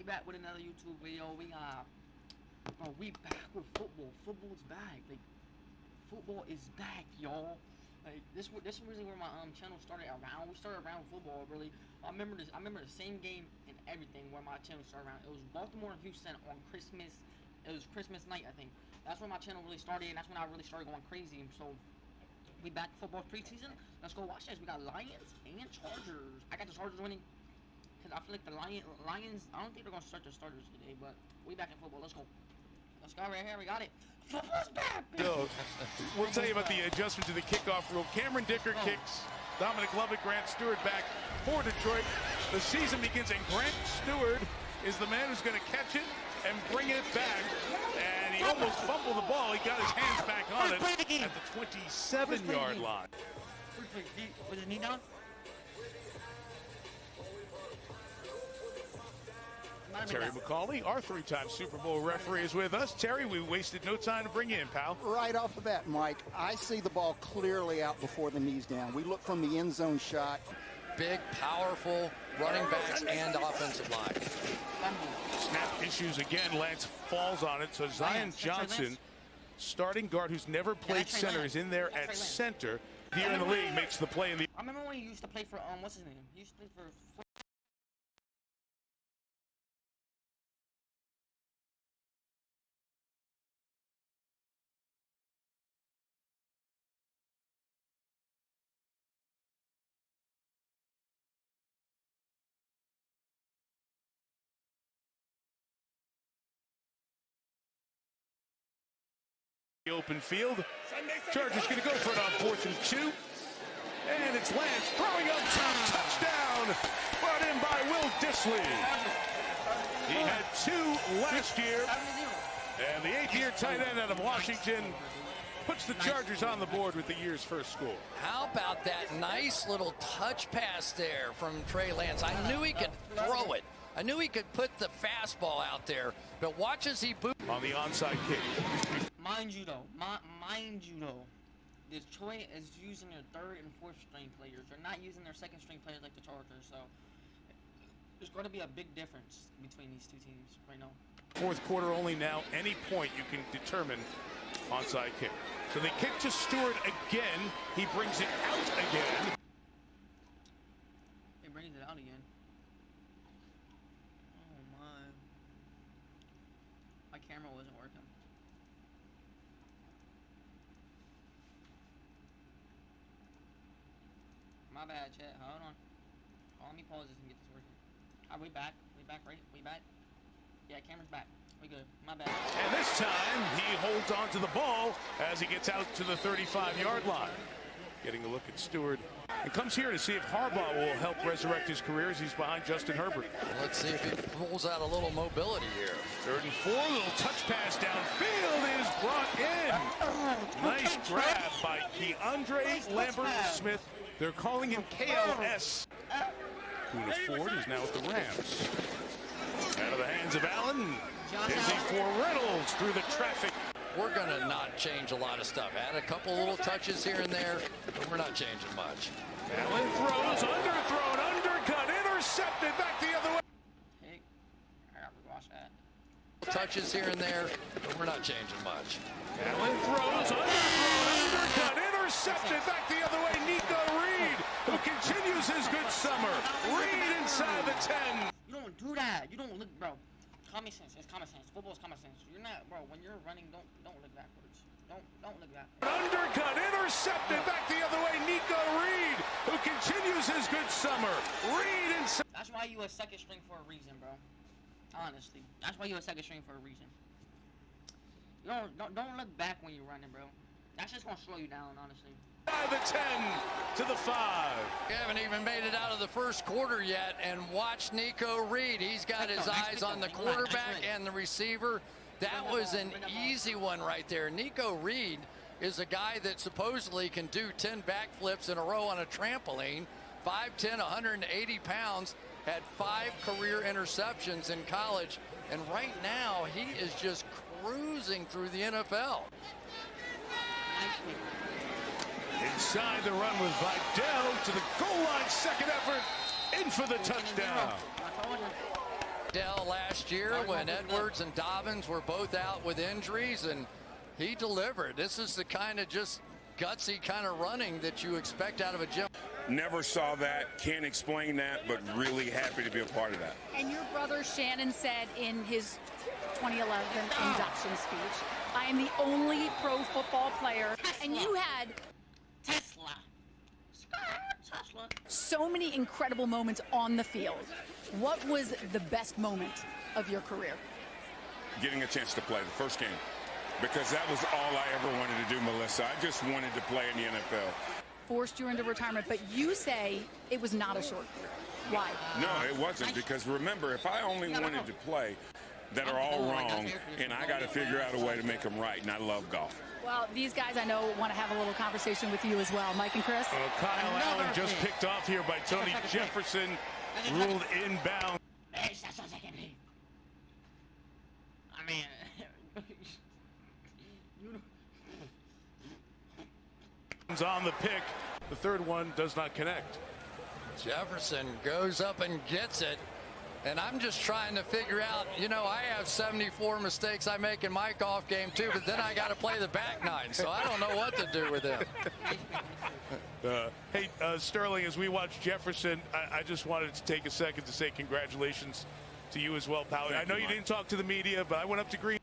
right back with another YouTube video. We back with football. Football's back. Like, football is back, y'all. Like, this is really where my channel started around. We started around football, really. I remember the same game and everything where my channel started around. It was Baltimore and Houston on Christmas. It was Christmas night, I think. That's when my channel really started, and that's when I really started going crazy. So we back in football preseason. Let's go watch this. We got Lions and Chargers. I got the Chargers winning because I feel like the Lions, I don't think they're going to start their starters today, but we back in football. Let's go. Let's go right here. We got it. Football's back, baby. We'll tell you about the adjustment to the kickoff rule. Cameron Dicker kicks. Dominic Lovett, Grant Stewart back for Detroit. The season begins, and Grant Stewart is the man who's going to catch it and bring it back. And he almost fumbled the ball. He got his hands back on it at the 27-yard line. Was his knee down? Terry McCauley, our three-time Super Bowl referee, is with us. Terry, we wasted no time to bring you in, pal. Right off the bat, Mike, I see the ball clearly out before the knees down. We look from the end zone shot. Big, powerful running backs and offensive line. Snap issues again. Lance falls on it. So Zion Johnson, starting guard who's never played center, is in there at center. Here in the league, makes the play in the... I remember when he used to play for, what's his name? He used to play for... Open field. Chargers going to go for it on 4th and 2. And it's Lance throwing up top. Touchdown. Brought in by Will Dissly. He had 2 last year. And the 8th-year tight end out of Washington puts the Chargers on the board with the year's first score. How about that nice little touch pass there from Trey Lance? I knew he could throw it. I knew he could put the fastball out there, but watch as he boots. On the onside kick. Mind you though, Detroit is using their 3rd and 4th string players. They're not using their 2nd string players like the Chargers, so there's going to be a big difference between these two teams right now. 4th quarter only now. Any point you can determine onside kick. So they kick to Stewart again. He brings it out again. He brings it out again. Oh my. My camera wasn't working. My bad, chat. Hold on. Let me pause this and get this working. Alright, we back. Right? We back. Yeah, camera's back. We good. My bad. And this time, he holds on to the ball as he gets out to the 35-yard line. Getting a look at Stewart. And comes here to see if Harbaugh will help resurrect his career as he's behind Justin Herbert. Let's see if he pulls out a little mobility here. 3rd and 4, little touch pass downfield is brought in. Nice grab by Keandre Lambert-Smith. They're calling him KLS. Kuna Ford is now with the Rams. Out of the hands of Allen. Busy for Reynolds through the traffic. We're going to not change a lot of stuff. Add a couple little touches here and there, but we're not changing much. Allen throws, underthrown, undercut, intercepted, back the other way. Hey, I gotta watch that. Touches here and there, but we're not changing much. Allen throws, underthrown, undercut, intercepted, back the other way. Nico Reed, who continues his good summer. Reed inside the 10. You don't do that. You don't look, bro. Common sense. It's common sense. Football is common sense. You're not, bro. When you're running, don't look backwards. Don't look backwards. Undercut, intercepted, back the other way. Nico Reed, who continues his good summer. Reed inside. That's why you a 2nd string for a reason, bro. Honestly, that's why you a 2nd string for a reason. You don't look back when you're running, bro. That's just gonna slow you down, honestly. By the 10 to the 5. We haven't even made it out of the 1st quarter yet, and watch Nico Reed. He's got his eyes on the quarterback and the receiver. That was an easy one right there. Nico Reed is a guy that supposedly can do 10 backflips in a row on a trampoline. 5'10", 180 pounds, had 5 career interceptions in college, and right now he is just cruising through the NFL. Inside the run with Vidal to the goal line. 2nd effort. In for the touchdown. Dell last year when Edwards and Dobbins were both out with injuries, and he delivered. This is the kind of just gutsy kind of running that you expect out of a Jim. Never saw that, can't explain that, but really happy to be a part of that. And your brother Shannon said in his 2011 induction speech, I am the only pro football player. And you had Tesla. Tesla. so many incredible moments on the field. What was the best moment of your career? Getting a chance to play the first game, because that was all I ever wanted to do, Melissa. I just wanted to play in the NFL. Forced you into retirement, but you say it was not a short career. Why? No, it wasn't, because remember, if I only wanted to play that are all wrong, and I got to figure out a way to make them right, and I love golf. Well, these guys I know want to have a little conversation with you as well. Mike and Chris? Well, Kyle Allen just picked off here by Tony Jefferson, ruled inbound. I mean, On the pick, the third one does not connect. Jefferson goes up and gets it. And I'm just trying to figure out, you know, I have 74 mistakes I make in my golf game too, but then I got to play the back nine, so I don't know what to do with him. Hey, Sterling, as we watch Jefferson, I just wanted to take a second to say congratulations to you as well, pal. I know you didn't talk to the media, but I went up to Green.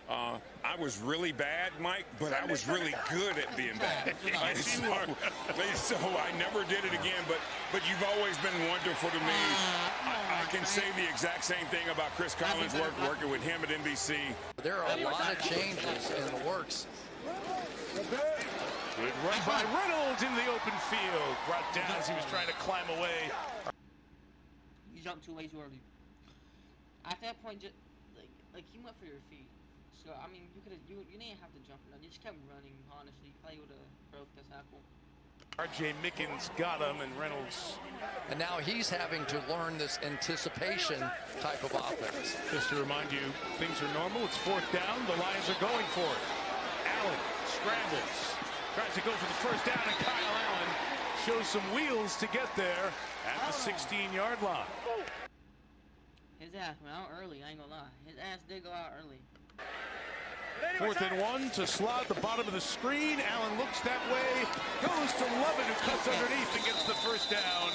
I was really bad, Mike, but I was really good at being bad. So I never did it again, but you've always been wonderful to me. I can say the exact same thing about Chris Collins' working with him at NBC. There are a lot of changes in the works. Good run by Reynolds in the open field. Brought down as he was trying to climb away. you jumped too way too early. At that point, just like he went for your feet. So I mean, you didn't have to jump. You just kept running. Honestly, you probably would have broke the tackle. R.J. Mickens got him, and Reynolds. And now he's having to learn this anticipation type of offense. Just to remind you, things are normal. It's fourth down. The Lions are going for it. Allen scrambles. Tries to go for the first down, and Kyle Allen shows some wheels to get there at the 16-yard line. His ass went out early, I ain't gonna lie. His ass did go out early. 4th and 1 to slot the bottom of the screen. Allen looks that way, goes to Lovett, who cuts underneath and gets the first down.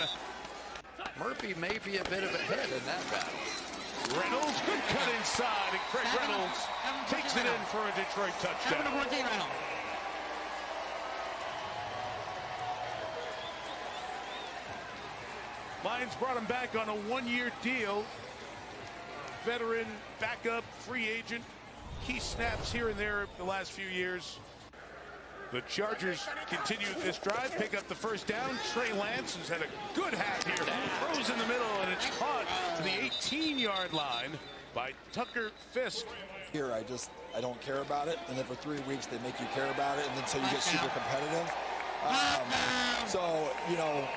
Murphy may be a bit of a head in that battle. Reynolds, good cut inside, and Craig Reynolds takes it in for a Detroit touchdown. Lions brought him back on a one-year deal. Veteran, backup, free agent. Key snaps here and there the last few years. The Chargers continue this drive, pick up the first down. Trey Lance has had a good half here. Throws in the middle, and it's caught to the 18-yard line by Tucker Fisk. Here, I don't care about it, and then for 3 weeks they make you care about it, and then so you get super competitive. So, you know,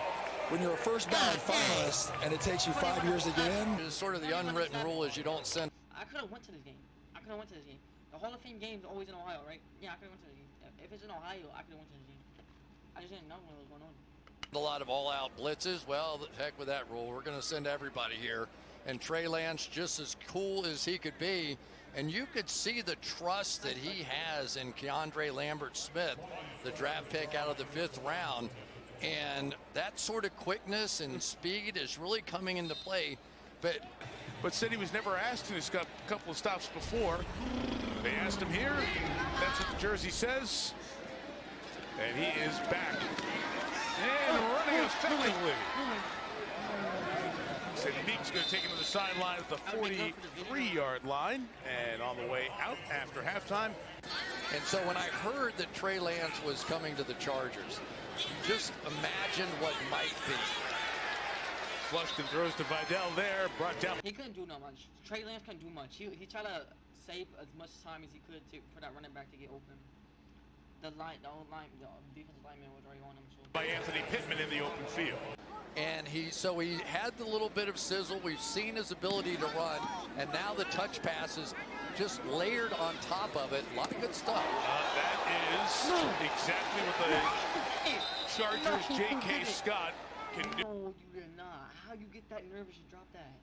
when you're a first ballot finalist and it takes you 5 years to get in. It's sort of the unwritten rule is you don't send. I could have went to this game. The Hall of Fame game is always in Ohio, right? Yeah, I could have went to the game. If it's in Ohio, I could have went to the game. I just didn't know what was going on. A lot of all-out blitzes. Well, the heck with that rule. We're going to send everybody here. And Trey Lance, just as cool as he could be, and you could see the trust that he has in Keandre Lambert-Smith, the draft pick out of the 5th round. And that sort of quickness and speed is really coming into play. But said he was never asked in his couple of stops before. They asked him here. That's what the jersey says. And he is back. And running effectively. Said Meek's going to take him to the sideline at the 43-yard line. And on the way out after halftime. And so when I heard that Trey Lance was coming to the Chargers, just imagine what might be. Flushed and throws to Vidal there, brought down. He couldn't do no much. Trey Lance couldn't do much. He tried to save as much time as he could for that running back to get open. The defensive lineman was already on him. So. By Anthony Pittman in the open field. And he had the little bit of sizzle. We've seen his ability to run, and now the touch passes just layered on top of it. A lot of good stuff. That is exactly what the Chargers' J.K. Scott can do. No, you did not. How you get that nervous to drop that?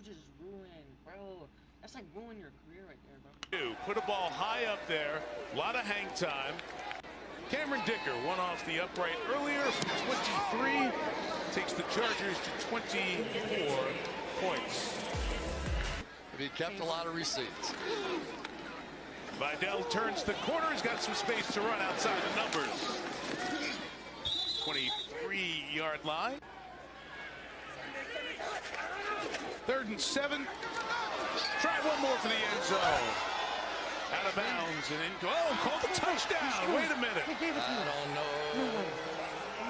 just ruined, bro. That's like ruining your career right there, bro. Put a ball high up there. A lot of hang time. Cameron Dicker, one off the upright earlier from 23. Takes the Chargers to 24 points. But he kept a lot of receipts. Vidal turns the corner. He's got some space to run outside the numbers. 23-yard line. 3rd and 7. Try one more for the end zone. Out of bounds and in. Oh, called the touchdown. Wait a minute. I don't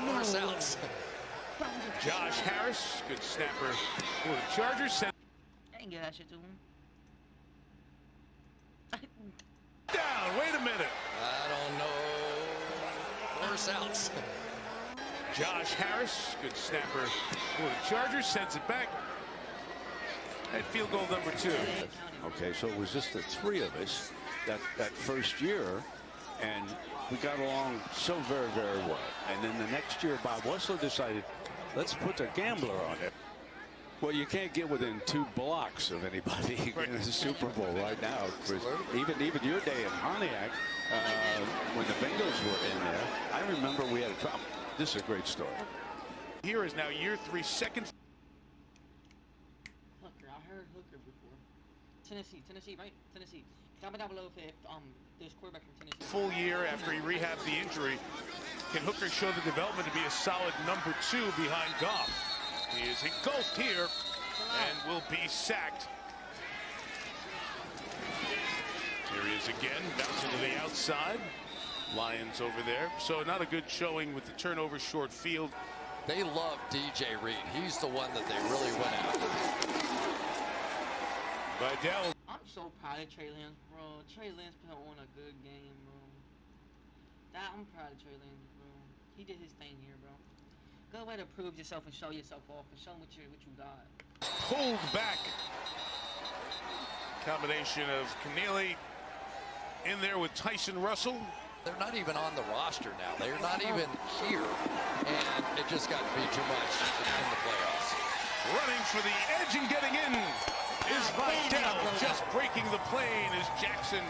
know. Force outs. Josh Harris, good snapper for the Chargers. I didn't give that shit to him. Down. Wait a minute. I don't know. Force outs. Josh Harris, good snapper for the Chargers. Sends it back. At field goal number 2. Okay, so it was just the 3 of us that first year, and we got along so very, very well. And then the next year, Bob Wessler decided, let's put a gambler on it. Well, you can't get within 2 blocks of anybody in the Super Bowl right now. Even your day in Pontiac, when the Bengals were in there, I remember we had a problem. This is a great story. Here is now year 3, second. Hooker, I heard Hooker before. Tennessee, right? Tennessee. Comment down below if there's quarterback from Tennessee. Full year after he rehabbed the injury. Can Hooker show the development to be a solid number 2 behind Goff? He is engulfed here and will be sacked. Here he is again, bouncing to the outside. Lions over there. So not a good showing with the turnover, short field. They love DJ Reed. He's the one that they really went after. Vidal. I'm so proud of Trey Lance, bro. Trey Lance put on a good game, bro. I'm proud of Trey Lance, bro. He did his thing here, bro. Good way to prove yourself and show yourself off and show them what you got. Pulled back. Combination of Keneally in there with Tyson Russell. They're not even on the roster now. They're not even here. And it just got to be too much in the playoffs. Running for the edge and getting in is Vidal. Just breaking the plane is Jackson.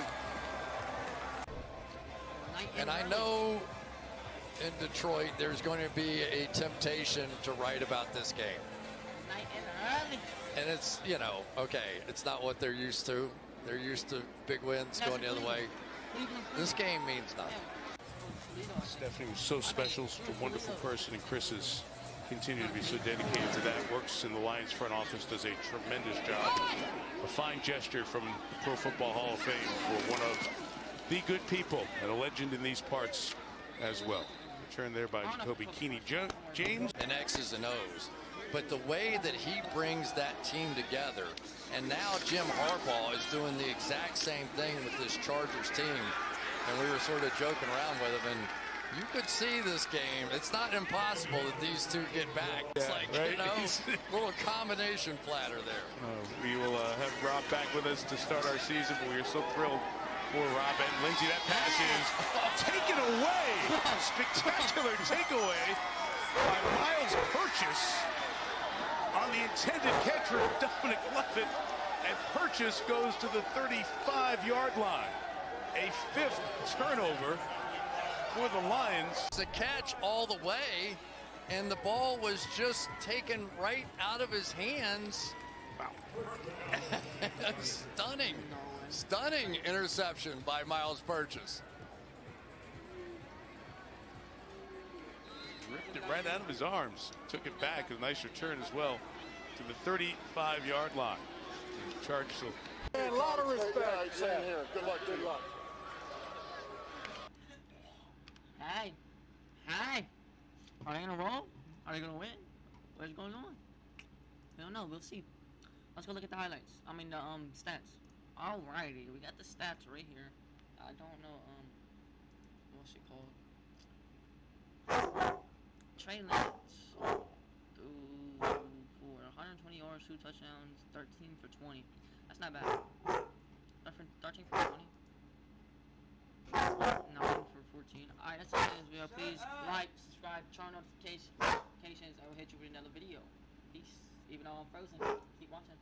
And I know in Detroit there's going to be a temptation to write about this game. And it's, you know, okay, it's not what they're used to. They're used to big wins going the other way. This game means nothing. Stephanie was so special, such a wonderful person, and Chris has continued to be so dedicated to that. Works in the Lions front office, does a tremendous job. A fine gesture from the Pro Football Hall of Fame for one of the good people and a legend in these parts as well. Returned there by Jacoby James. And X's and O's. But the way that he brings that team together, and now Jim Harbaugh is doing the exact same thing with this Chargers team. And we were sort of joking around with him, and you could see this game. It's not impossible that these two get back. It's like, right? you know, little combination platter there. We will have Rob back with us to start our season, but we are so thrilled for Rob and Lindsay. That pass is taken away. Spectacular takeaway by Miles Purchase on the intended catcher, Dominic Lovett, and Purchase goes to the 35-yard line. A 5th turnover for the Lions. It's a catch all the way, and the ball was just taken right out of his hands. Wow. Stunning interception by Miles Purchase. Ripped it right out of his arms. Took it back. A nice return as well to the 35-yard line. Chargers will. A lot of respect. Same here. Good luck. Good luck. Hi. Are they gonna roll? Are they gonna win? What's going on? We don't know. We'll see. Let's go look at the highlights. I mean the stats. Alrighty, we got the stats right here. I don't know what's it called? Trey Lance threw for 120 yards, 2 touchdowns, 13 for 20. That's not bad. 13 for 20. 9 for 14. Alright, that's it guys. Please like, subscribe, turn notifications. I will hit you with another video. Peace. Even though I'm frozen, keep watching.